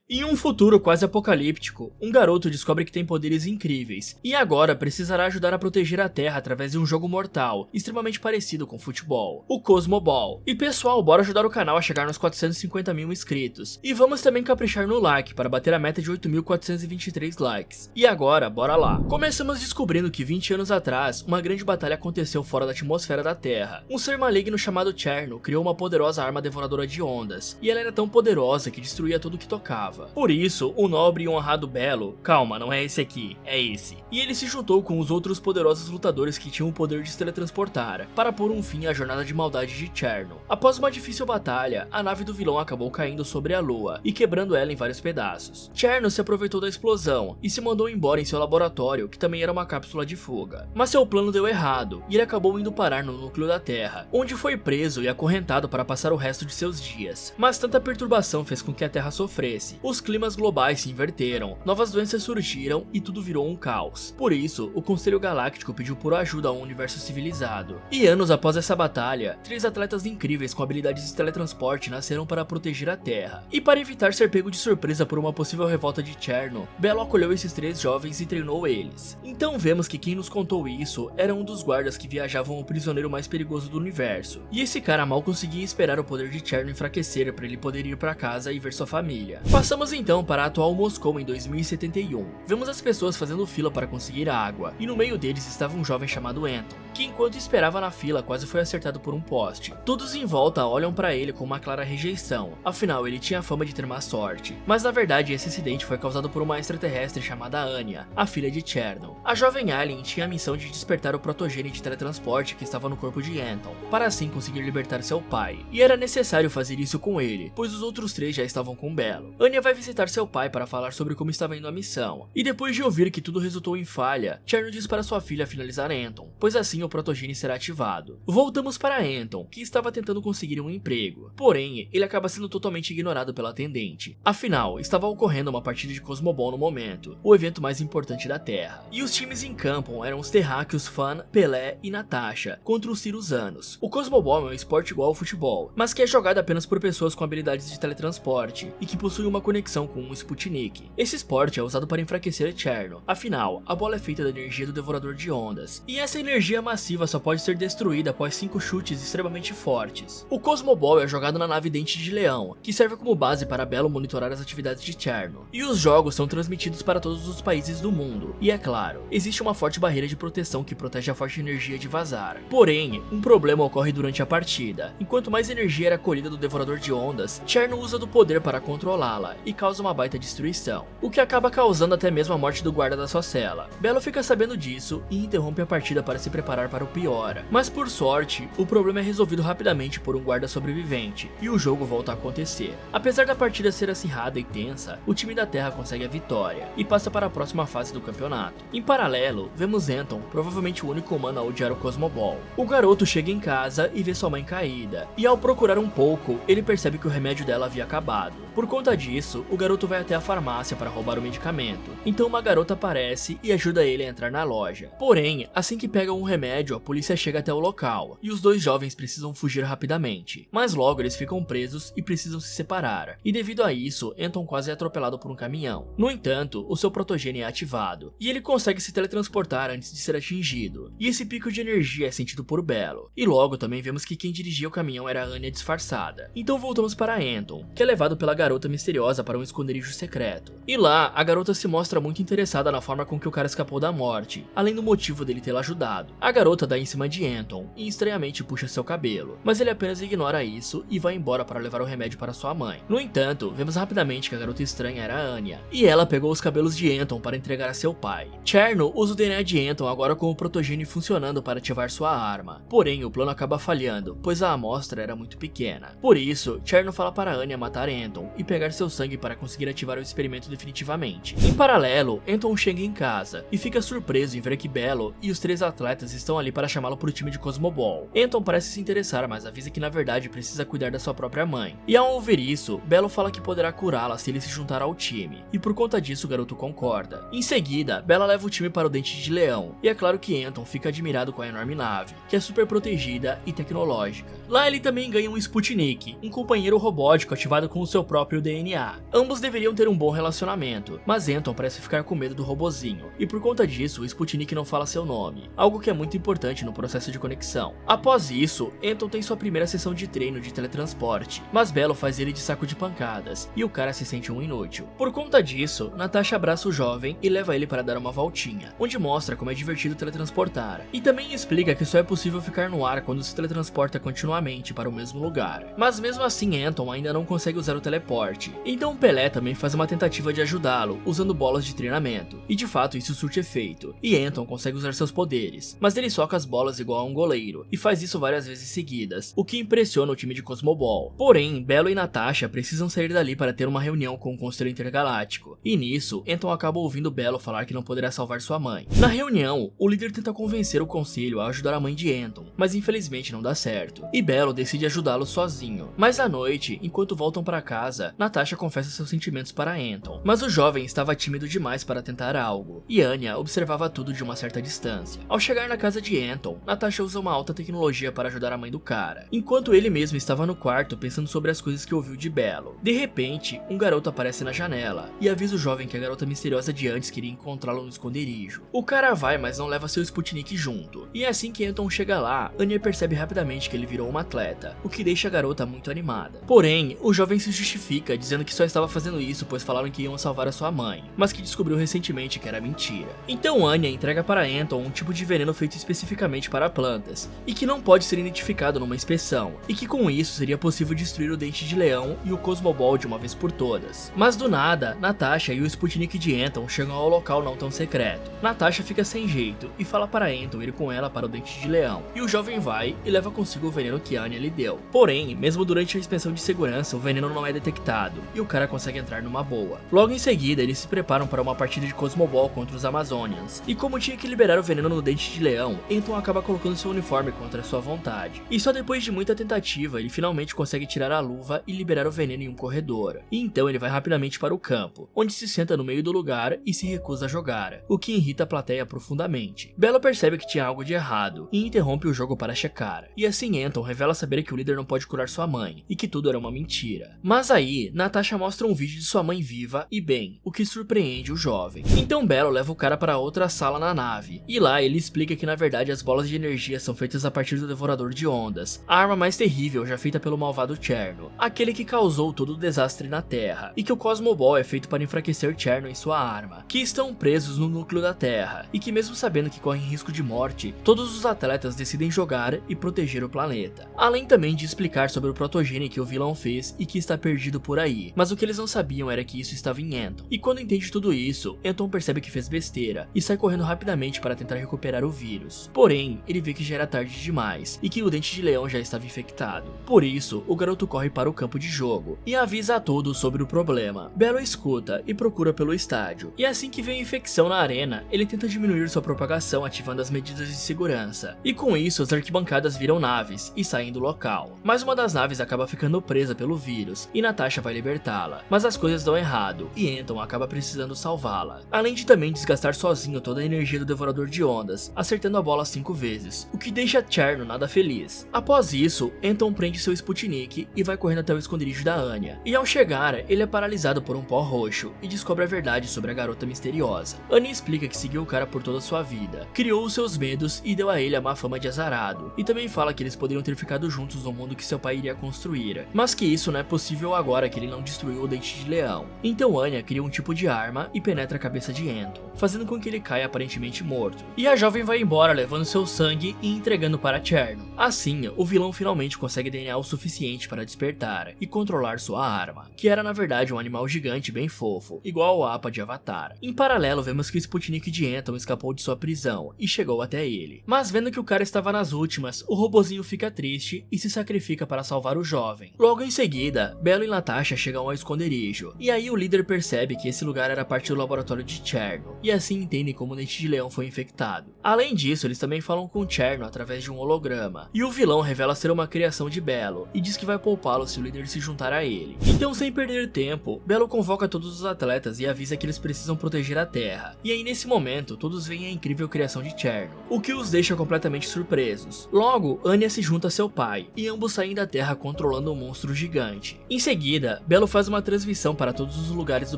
Em um futuro quase apocalíptico, um garoto descobre que tem poderes incríveis e agora precisará ajudar a proteger a Terra através de um jogo mortal, extremamente parecido com futebol, o Cosmo Ball. E pessoal, bora ajudar o canal a chegar nos 450 mil inscritos. E vamos também caprichar no like para bater a meta de 8.423 likes. E agora, bora lá. Começamos descobrindo que 20 anos atrás, uma grande batalha aconteceu fora da atmosfera da Terra. Um ser maligno chamado Cherno criou uma poderosa arma devoradora de ondas, e ela era tão poderosa que destruía tudo que tocava. Por isso, o nobre e honrado Belo, calma, não é esse aqui, é esse. E ele se juntou com os outros poderosos lutadores que tinham o poder de se teletransportar, para pôr um fim à jornada de maldade de Cherno. Após uma difícil batalha, a nave do vilão acabou caindo sobre a lua e quebrando ela em vários pedaços. Cherno se aproveitou da explosão e se mandou embora em seu laboratório, que também era uma cápsula de fuga. Mas seu plano deu errado e ele acabou indo parar no núcleo da Terra, onde foi preso e acorrentado para passar o resto de seus dias. Mas tanta perturbação fez com que a Terra sofresse. Os climas globais se inverteram, novas doenças surgiram e tudo virou um caos. Por isso, o Conselho Galáctico pediu por ajuda a um universo civilizado. E anos após essa batalha, 3 atletas incríveis com habilidades de teletransporte nasceram para proteger a Terra. E para evitar ser pego de surpresa por uma possível revolta de Cherno, Belo acolheu esses 3 jovens e treinou eles. Então vemos que quem nos contou isso era um dos guardas que viajavam o prisioneiro mais perigoso do universo. E esse cara mal conseguia esperar o poder de Cherno enfraquecer para ele poder ir para casa e ver sua família. Passamos então para a atual Moscou em 2071. Vemos as pessoas fazendo fila para conseguir água, e no meio deles estava um jovem chamado Anton, que enquanto esperava na fila quase foi acertado por um poste. Todos em volta olham para ele com uma clara rejeição, afinal ele tinha fama de ter má sorte. Mas na verdade esse acidente foi causado por uma extraterrestre chamada Anya, a filha de Cherno. A jovem alien tinha a missão de despertar o protogene de teletransporte que estava no corpo de Anton, para assim conseguir libertar seu pai. E era necessário fazer isso com ele, pois os outros 3 já estavam com Belo. Anya vai visitar seu pai para falar sobre como estava indo a missão, e depois de ouvir que tudo resultou em falha, Cherno diz para sua filha finalizar Anton, pois assim o protogene será ativado. Voltamos para Anton, que estava tentando conseguir um emprego, porém ele acaba sendo totalmente ignorado pela atendente. Afinal, estava ocorrendo uma partida de Cosmo Ball no momento, o evento mais importante da Terra, e os times em campo eram os terráqueos Fan, Pelé e Natasha, contra os cirusanos. O Cosmo Ball é um esporte igual ao futebol, mas que é jogado apenas por pessoas com habilidades de teletransporte, e que possuem uma conexão com um Sputnik. Esse esporte é usado para enfraquecer Cherno, afinal, a bola é feita da energia do devorador de ondas, e essa energia massiva só pode ser destruída após 5 chutes extremamente fortes. O Cosmo Ball é jogado na nave Dente de Leão, que serve como base para Belo monitorar as atividades de Cherno, e os jogos são transmitidos para todos os países do mundo, e é claro, existe uma forte barreira de proteção que protege a forte energia de vazar. Porém, um problema ocorre durante a partida. Enquanto mais energia era colhida do devorador de ondas, Cherno usa do poder para controlá-la, e causa uma baita destruição, o que acaba causando até mesmo a morte do guarda da sua cela. Belo fica sabendo disso e interrompe a partida para se preparar para o pior, mas por sorte, o problema é resolvido rapidamente por um guarda sobrevivente, e o jogo volta a acontecer. Apesar da partida ser acirrada e tensa, o time da Terra consegue a vitória, e passa para a próxima fase do campeonato. Em paralelo, vemos Anton, provavelmente o único humano a odiar o Cosmo Ball. O garoto chega em casa e vê sua mãe caída, e ao procurar um pouco, ele percebe que o remédio dela havia acabado. Por conta disso, o garoto vai até a farmácia para roubar o medicamento, então uma garota aparece e ajuda ele a entrar na loja. Porém, assim que pegam um remédio, a polícia chega até o local, e os 2 jovens precisam fugir rapidamente, mas logo eles ficam presos e precisam se separar, e devido a isso, Anton quase é atropelado por um caminhão. No entanto, o seu protogene é ativado, e ele consegue se teletransportar antes de ser atingido, e esse pico de energia é sentido por Belo, e logo também vemos que quem dirigia o caminhão era a Anya disfarçada. Então voltamos para Anton, que é levado pela garota misteriosa para um esconderijo secreto, e lá a garota se mostra muito interessada na forma com que o cara escapou da morte, além do motivo dele tê-la ajudado. A garota dá em cima de Anton e estranhamente puxa seu cabelo, mas ele apenas ignora isso e vai embora para levar o remédio para sua mãe. No entanto, vemos rapidamente que a garota estranha era a Anya, e ela pegou os cabelos de Anton para entregar a seu pai. Cherno usa o DNA de Anton agora com o protogene funcionando para ativar sua arma, porém o plano acaba falhando, pois a amostra era muito pequena. Por isso, Cherno fala para Anya matar Anton e pegar seu sangue para conseguir ativar o experimento definitivamente. Em paralelo, Anton chega em casa e fica surpreso em ver que Belo e os 3 atletas estão ali para chamá-lo pro time de Cosmoball. Anton parece se interessar, mas avisa que na verdade precisa cuidar da sua própria mãe. E ao ouvir isso, Belo fala que poderá curá-la se ele se juntar ao time, e por conta disso o garoto concorda. Em seguida, Bella leva o time para o Dente de Leão, e é claro que Anton fica admirado com a enorme nave, que é super protegida e tecnológica. Lá ele também ganha um Sputnik, um companheiro robótico ativado com o seu próprio DNA. Ambos deveriam ter um bom relacionamento, mas Anton parece ficar com medo do robozinho, e por conta disso o Sputnik não fala seu nome, algo que é muito importante no processo de conexão. Após isso, Anton tem sua primeira sessão de treino de teletransporte, mas Belo faz ele de saco de pancadas, e o cara se sente um inútil. Por conta disso, Natasha abraça o jovem e leva ele para dar uma voltinha, onde mostra como é divertido teletransportar, e também explica que só é possível ficar no ar quando se teletransporta continuamente para o mesmo lugar. Mas mesmo assim Anton ainda não consegue usar o teleporte, então Pelé também faz uma tentativa de ajudá-lo, usando bolas de treinamento, e de fato isso surte efeito, e Anton consegue usar seus poderes, mas ele soca as bolas igual a um goleiro, e faz isso várias vezes seguidas, o que impressiona o time de Cosmoball. Porém, Belo e Natasha precisam sair dali para ter uma reunião com o Conselho Intergaláctico, e nisso, Anton acaba ouvindo Belo falar que não poderá salvar sua mãe. Na reunião, o líder tenta convencer o conselho a ajudar a mãe de Anton, mas infelizmente não dá certo, e Belo decide ajudá-lo sozinho. Mas à noite, enquanto voltam para casa, Natasha confessa seus sentimentos para Anton, mas o jovem estava tímido demais para tentar algo, e Anya observava tudo de uma certa distância. Ao chegar na casa de Anton, Natasha usa uma alta tecnologia para ajudar a mãe do cara, enquanto ele mesmo estava no quarto pensando sobre as coisas que ouviu de Belo. De repente, um garoto aparece na janela e avisa o jovem que a garota misteriosa de antes queria encontrá-lo no esconderijo. O cara vai, mas não leva seu Sputnik junto, e assim que Anton chega lá, Anya percebe rapidamente que ele virou uma atleta, o que deixa a garota muito animada. Porém, o jovem se justifica, dizendo que só estava fazendo isso pois falaram que iam salvar a sua mãe, mas que descobriu recentemente que era mentira. Então Anya entrega para Anton um tipo de veneno feito especificamente para plantas, e que não pode ser identificado numa inspeção, e que com isso seria possível destruir o Dente de Leão e o Cosmoball de uma vez por todas. Mas do nada, Natasha e o Sputnik de Anton chegam ao local não tão secreto. Natasha fica sem jeito e fala para Anton ir com ela para o Dente de Leão, e o jovem vai e leva consigo o veneno que Anya lhe deu. Porém, mesmo durante a inspeção de segurança, o veneno não é detectado, e o cara consegue entrar numa boa. Logo em seguida, eles se preparam para uma partida de Cosmoball contra os Amazonians, e como tinha que liberar o veneno no Dente de Leão, Anton acaba colocando seu uniforme contra sua vontade. E só depois de muita tentativa, ele finalmente consegue tirar a luva e liberar o veneno em um corredor. E então ele vai rapidamente para o campo, onde se senta no meio do lugar e se recusa a jogar, o que irrita a plateia profundamente. Belo percebe que tinha algo de errado e interrompe o jogo para checar. E assim Anton revela saber que o líder não pode curar sua mãe e que tudo era uma mentira. Mas aí, Natasha mostra um vídeo de sua mãe viva e bem, o que surpreende o jovem. Então Belo leva o cara para outra sala na nave, e lá ele explica que na verdade as bolas de energia são feitas a partir do Devorador de Ondas, a arma mais terrível já feita pelo malvado Cherno, aquele que causou todo o desastre na Terra, e que o Cosmoball é feito para enfraquecer Cherno e sua arma, que estão presos no núcleo da Terra, e que mesmo sabendo que correm risco de morte, todos os atletas decidem jogar e proteger o planeta. Além também de explicar sobre o protogene que o vilão fez e que está perdido por aí, mas o que eles não sabiam era que isso estava em Anton. E quando entende tudo isso, Anton percebe que fez besteira e sai correndo rapidamente para tentar recuperar o vírus. Porém, ele vê que já era tarde demais e que o Dente de Leão já estava infectado. Por isso, o garoto corre para o campo de jogo e avisa a todos sobre o problema. Belo escuta e procura pelo estádio. E assim que vê a infecção na arena, ele tenta diminuir sua propagação ativando as medidas de segurança. E com isso, as arquibancadas viram naves e saem do local. Mas uma das naves acaba ficando presa pelo vírus e Natasha vai libertá-la. Mas as coisas dão errado e Anton acaba precisando salvá-la. Além de também desgastar sozinho toda a energia do Devorador de Ondas, acertando a bola 5 vezes, o que deixa Cherno nada feliz. Após isso, Anton prende seu Sputnik e vai correndo até o esconderijo da Anya. E ao chegar, ele é paralisado por um pó roxo e descobre a verdade sobre a garota misteriosa. Anya explica que seguiu o cara por toda a sua vida, criou os seus medos e deu a ele a má fama de azarado. E também fala que eles poderiam ter ficado juntos no mundo que seu pai iria construir, mas que isso não é possível agora que ele não destruiu o Dente de Leão. Então Anya cria um tipo de arma e penetra a cabeça de Anton, fazendo com que ele caia aparentemente morto. E a jovem vai embora levando seu sangue e entregando para Cherno. Assim, o vilão finalmente consegue DNA o suficiente para despertar e controlar sua arma, que era na verdade um animal gigante bem fofo, igual ao Appa de Avatar. Em paralelo, vemos que o Sputnik de Anton escapou de sua prisão e chegou até ele. Mas vendo que o cara estava nas últimas, o robozinho fica triste e se sacrifica para salvar o jovem. Logo em seguida, Belo e Natasha chegam ao esconderijo, e aí o líder percebe que esse lugar era parte do laboratório de Cherno, e assim entendem como o Dente de Leão foi infectado. Além disso, isso, eles também falam com Cherno através de um holograma, e o vilão revela ser uma criação de Belo, e diz que vai poupá-lo se o líder se juntar a ele. Então, sem perder tempo, Belo convoca todos os atletas e avisa que eles precisam proteger a Terra, e aí nesse momento, todos veem a incrível criação de Cherno, o que os deixa completamente surpresos. Logo, Anya se junta a seu pai, e ambos saem da Terra controlando um monstro gigante. Em seguida, Belo faz uma transmissão para todos os lugares do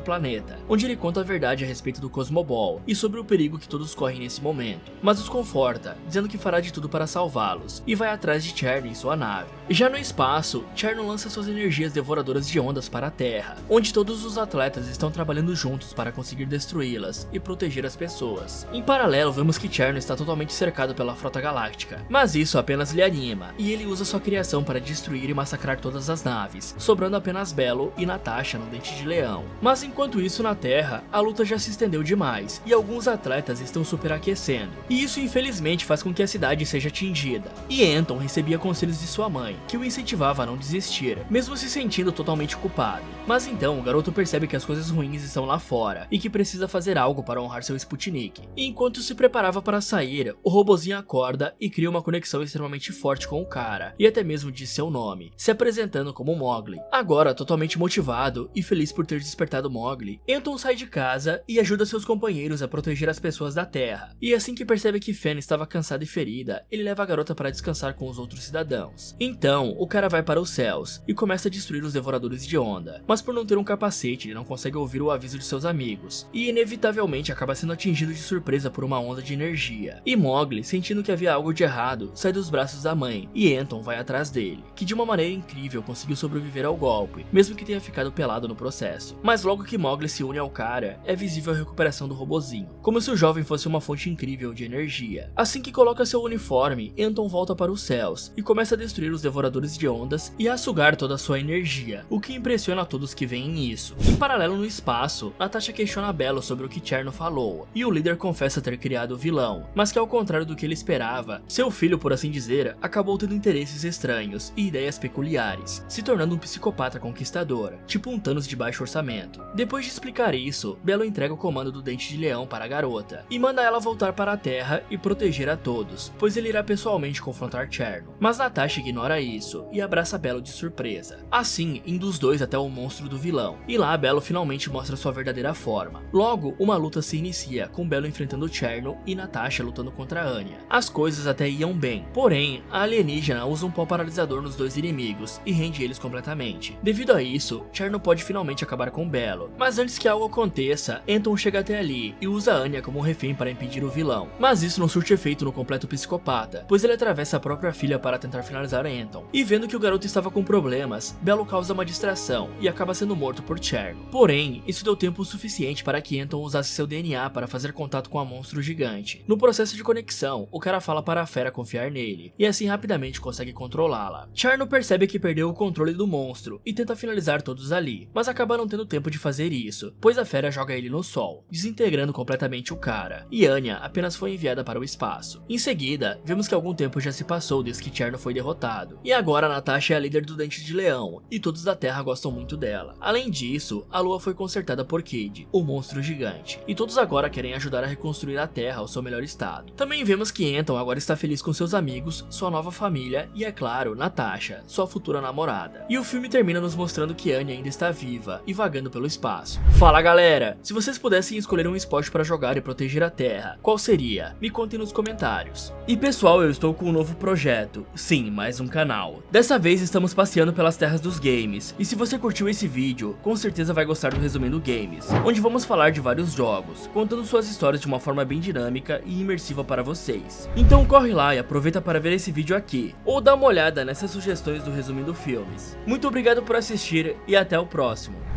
planeta, onde ele conta a verdade a respeito do Cosmoball e sobre o perigo que todos correm nesse momento, mas os conforta, dizendo que fará de tudo para salvá-los, e vai atrás de Cherno em sua nave. Já no espaço, Cherno lança suas energias devoradoras de ondas para a Terra, onde todos os atletas estão trabalhando juntos para conseguir destruí-las e proteger as pessoas. Em paralelo, vemos que Cherno está totalmente cercado pela Frota Galáctica, mas isso apenas lhe anima, e ele usa sua criação para destruir e massacrar todas as naves, sobrando apenas Belo e Natasha no Dente de Leão. Mas enquanto isso na Terra, a luta já se estendeu demais, e alguns atletas estão superaquecendo, e isso infelizmente faz com que a cidade seja atingida. E Anton recebia conselhos de sua mãe, que o incentivava a não desistir, mesmo se sentindo totalmente culpado. Mas então o garoto percebe que as coisas ruins estão lá fora, e que precisa fazer algo para honrar seu Sputnik. E enquanto se preparava para sair, o robozinho acorda e cria uma conexão extremamente forte com o cara, e até mesmo diz seu nome, se apresentando como Mowgli. Agora totalmente motivado e feliz por ter despertado Mowgli, Anton sai de casa e ajuda seus companheiros a proteger as pessoas da Terra. E assim que percebe que Fen estava cansada e ferida, ele leva a garota para descansar com os outros cidadãos. Então, o cara vai para os céus e começa a destruir os devoradores de onda, mas por não ter um capacete, ele não consegue ouvir o aviso de seus amigos, e inevitavelmente acaba sendo atingido de surpresa por uma onda de energia. E Mowgli, sentindo que havia algo de errado, sai dos braços da mãe, e Anton vai atrás dele, que de uma maneira incrível conseguiu sobreviver ao golpe, mesmo que tenha ficado pelado no processo. Mas logo que Mowgli se une ao cara, é visível a recuperação do robozinho, como se o jovem fosse uma fonte incrível de energia. Assim que coloca seu uniforme, Anton volta para os céus e começa a destruir os devoradores de ondas e a sugar toda a sua energia, o que impressiona a todos que veem isso. Em paralelo no espaço, Natasha questiona Belo sobre o que Cherno falou, e o líder confessa ter criado o vilão, mas que ao contrário do que ele esperava, seu filho, por assim dizer, acabou tendo interesses estranhos e ideias peculiares, se tornando um psicopata conquistador, tipo um Thanos de baixo orçamento. Depois de explicar isso, Belo entrega o comando do Dente de Leão para a garota, e manda ela voltar para a Terra e proteger a todos, pois ele irá pessoalmente confrontar Cherno. Mas Natasha ignora isso, e abraça Belo de surpresa. Assim, indo os dois até o monstro do vilão, e lá Belo finalmente mostra sua verdadeira forma. Logo, uma luta se inicia, com Belo enfrentando Cherno e Natasha lutando contra Anya. As coisas até iam bem, porém, a alienígena usa um pó paralisador nos dois inimigos e rende eles completamente. Devido a isso, Cherno pode finalmente acabar com Belo, mas antes que algo aconteça, Anton chega até ali e usa Anya como refém para impedir o vilão. Mas isso não surte efeito no completo psicopata, pois ele atravessa a própria filha para tentar finalizar Anton. E vendo que o garoto estava com problemas, Belo causa uma distração e acaba sendo morto por Cherno. Porém, isso deu tempo suficiente para que Anton usasse seu DNA para fazer contato com a monstro gigante. No processo de conexão, o cara fala para a fera confiar nele, e assim rapidamente consegue controlá-la. Cherno percebe que perdeu o controle do monstro e tenta finalizar todos ali, mas acaba não tendo tempo de fazer isso, pois a fera joga ele no sol, desintegrando completamente o cara, e Anya apenas foi enviada para o espaço. Em seguida, vemos que algum tempo já se passou desde que Cherno foi derrotado, e agora Natasha é a líder do Dente de Leão, e todos da Terra gostam muito dela. Além disso, a lua foi consertada por Cade, o monstro gigante, e todos agora querem ajudar a reconstruir a Terra ao seu melhor estado. Também vemos que Anton agora está feliz com seus amigos, sua nova família e, é claro, Natasha, sua futura namorada. E o filme termina nos mostrando que Anya ainda está viva e vagando pelo espaço. Fala galera, se vocês pudessem escolher um esporte para jogar e proteger a Terra, qual seria? Me contem nos comentários. E pessoal, eu estou com um novo projeto, sim, mais um canal. Dessa vez estamos passeando pelas terras dos games, e se você curtiu esse vídeo, com certeza vai gostar do Resumindo Games, onde vamos falar de vários jogos, contando suas histórias de uma forma bem dinâmica e imersiva para vocês. Então corre lá e aproveita para ver esse vídeo aqui, ou dá uma olhada nessas sugestões do Resumindo Filmes. Muito obrigado por assistir e até o próximo.